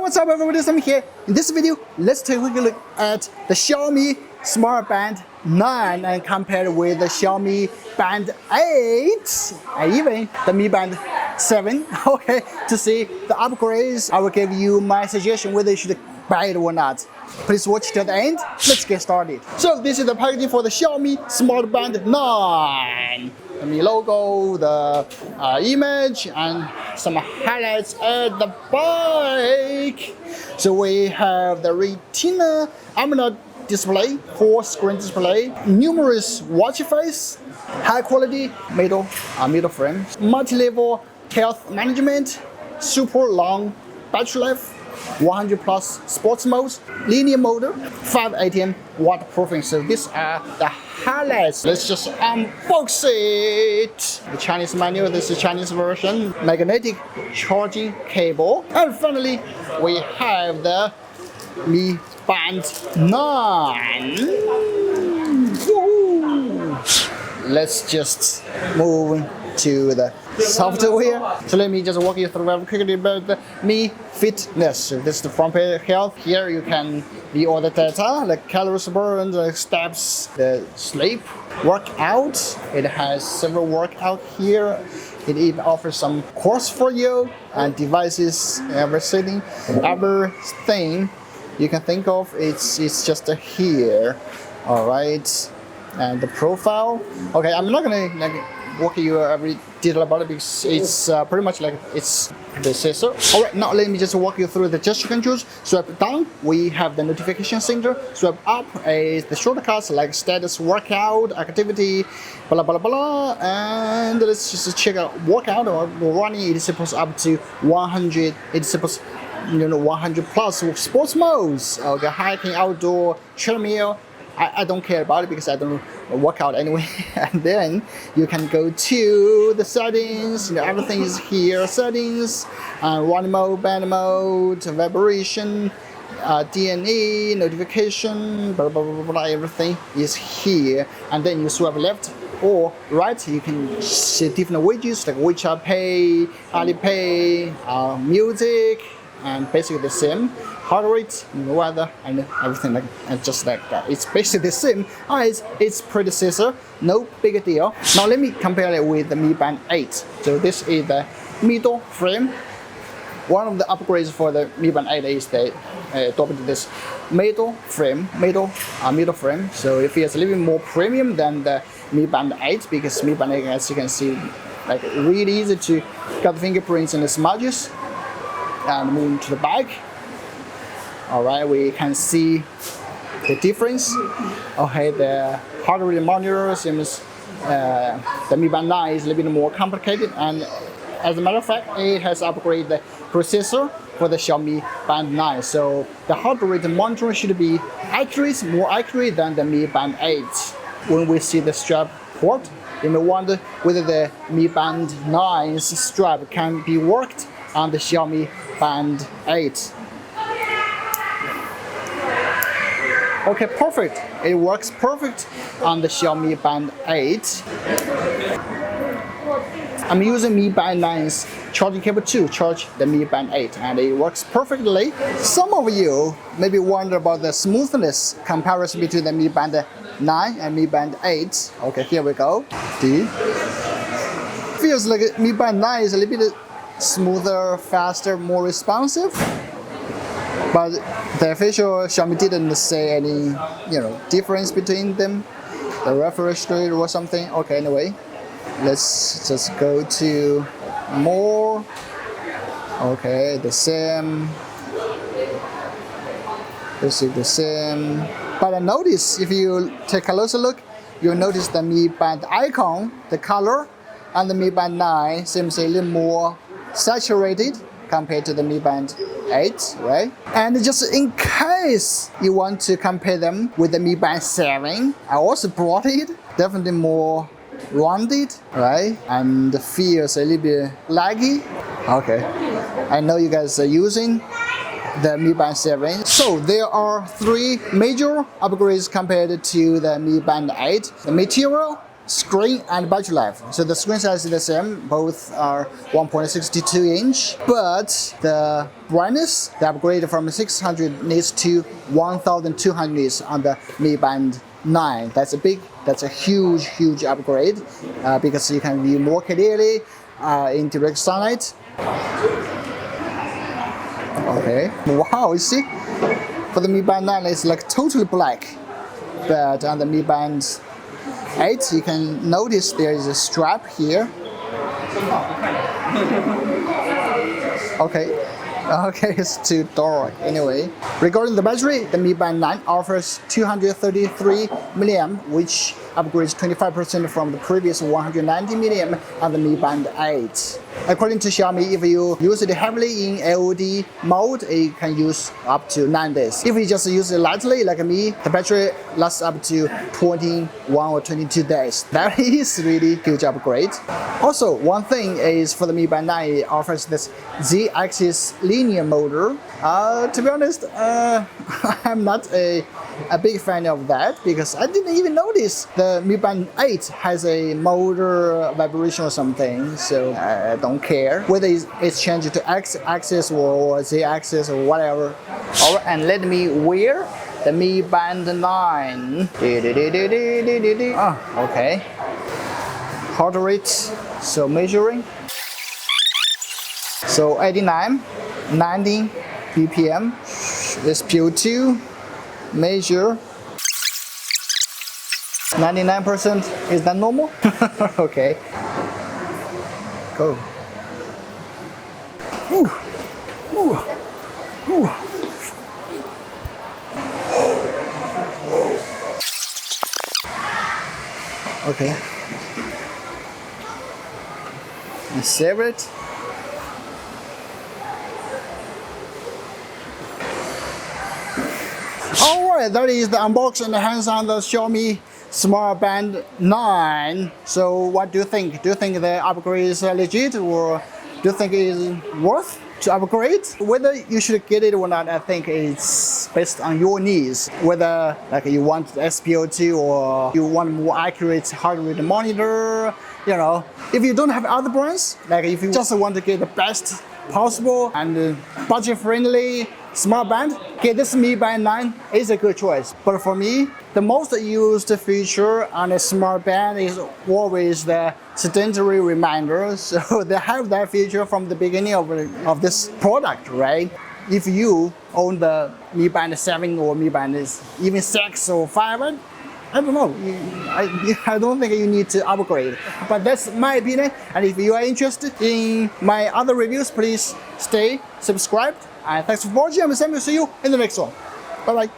what's up everybody, Sami here. In this video, let's take a look at the Xiaomi Smart Band 9 and compare with the Xiaomi Band 8 and even the Mi Band 7, okay, to see the upgrades. I will give you my suggestion whether you should buy it or not. Please watch till the end. Let's get started. So this is the packaging for the Xiaomi Smart Band 9. The Mi logo, the image, and some highlights at the back. So we have the Retina AMOLED display, 4-screen display, numerous watch face, high quality middle frame, multi-level health management, super long battery life, 100 plus sports modes, linear mode, 5 waterproofing. So these are the highlights. Let's just unbox it. The Chinese manual, this is Chinese version, magnetic charging cable. And finally, we have the Mi Band 9. Woohoo! Let's just move to the software. So let me just walk you through very quickly about the Mi Fitness. So this is the front page health. Here you can view all the data, like calories burned, the steps, the sleep, workout. It has several workout here. It even offers some course for you and devices, everything you can think of. It's just here. All right, and the profile. Okay, I'm not gonna walk you every detail about it because it's pretty much like it's the sensor. All right, now let me just walk you through the gesture controls. Swipe down, we have the notification center. Swipe up is the shortcuts like status, workout, activity, blah blah blah. And let's just check out workout or running. It is supposed up to 100. It's supposed 100 plus sports modes. Okay, hiking, outdoor, treadmill. I don't care about it because I don't work out anyway. And then you can go to the settings. Everything is here. Settings, run mode, band mode, vibration, DNE, notification, blah blah blah blah. Everything is here. And then you swipe left or right. You can see different widgets like WeChat Pay, Alipay, music, and basically the same. Heart rate, weather, and everything just like that. It's basically the same as its predecessor. No big deal. Now let me compare it with the Mi Band 8. So this is the middle frame. One of the upgrades for the Mi Band 8 is they adopted this middle frame. So it feels a little bit more premium than the Mi Band 8 because Mi Band 8, as you can see, like really easy to cut the fingerprints and the smudges. And move to the back. All right, we can see the difference. Okay, the heart rate monitor seems the Mi Band 9 is a little bit more complicated, and as a matter of fact, it has upgraded the processor for the Xiaomi Band 9. So the heart rate monitor should be more accurate than the Mi Band 8. When we see the strap port, you may wonder whether the Mi Band 9's strap can be worked on the Xiaomi Band 8. Okay, perfect. It works perfect on the Xiaomi Band 8. I'm using Mi Band 9's charging cable to charge the Mi Band 8, and it works perfectly. Some of you maybe wonder about the smoothness comparison between the Mi Band 9 and Mi Band 8. Okay, here we go. Feels like Mi Band 9 is a little bit smoother, faster, more responsive. But the official Xiaomi didn't say any, difference between them, the refresh rate or something. Okay, anyway, let's just go to more. Okay, the same. This is the same. But I notice if you take a closer look, you'll notice the Mi Band icon, the color, and the Mi Band 9 seems a little more saturated compared to the Mi Band 8, right? And just in case you want to compare them with the Mi Band 7, I also brought it. Definitely more rounded, right? And feels a little bit laggy. Okay, I know you guys are using the Mi Band 7. So there are three major upgrades compared to the Mi Band 8. The material screen and battery life. So the screen size is the same, both are 1.62 inch, but the brightness, they upgrade from 600 nits to 1200 nits on the Mi Band 9. That's a huge upgrade because you can view more clearly in direct sunlight. Okay, wow, you see, for the Mi Band 9 it's like totally black, but on the Mi Band 8 you can notice there is a strap here. Okay, it's too dark. Anyway, regarding the battery, the Mi Band 9 offers 233 mAh, which upgrades 25% from the previous 190 mAh on the Mi Band 8. According to Xiaomi, if you use it heavily in LOD mode, it can use up to 9 days. If you just use it lightly, like me, the battery lasts up to 21 or 22 days. That is really huge upgrade. Also, one thing is for the Mi Band 9, it offers this Z-axis linear motor. To be honest, I'm not a big fan of that because I didn't even notice the Mi Band 8 has a motor vibration or something, so I don't care whether it's changed to X-axis or Z-axis or whatever. Alright, and let me wear the Mi Band 9. Okay. Heart rate, so measuring. So 89, 90 BPM. SpO2, measure. 99%, is that normal? Okay. Go. Ooh. Ooh. Ooh. Okay. And save it. Alright, that is the unboxing and hands-on the Xiaomi Smart Band 9. So what do you think? Do you think the upgrade is legit, or do you think it is worth to upgrade? Whether you should get it or not, I think it's based on your needs. Whether like you want SpO2 or you want more accurate heart rate monitor, you know. If you don't have other brands, like if you just want to get the best possible and budget-friendly smart band, okay, this Mi Band 9 is a good choice. But for me, the most used feature on a smart band is always the sedentary reminder. So they have that feature from the beginning of this product, right? If you own the Mi Band 7 or Mi Band even 6 or 5, I don't know, I don't think you need to upgrade. But that's my opinion. And if you are interested in my other reviews, please stay subscribed. And thanks for watching. I'm Sami. See you in the next one. Bye bye.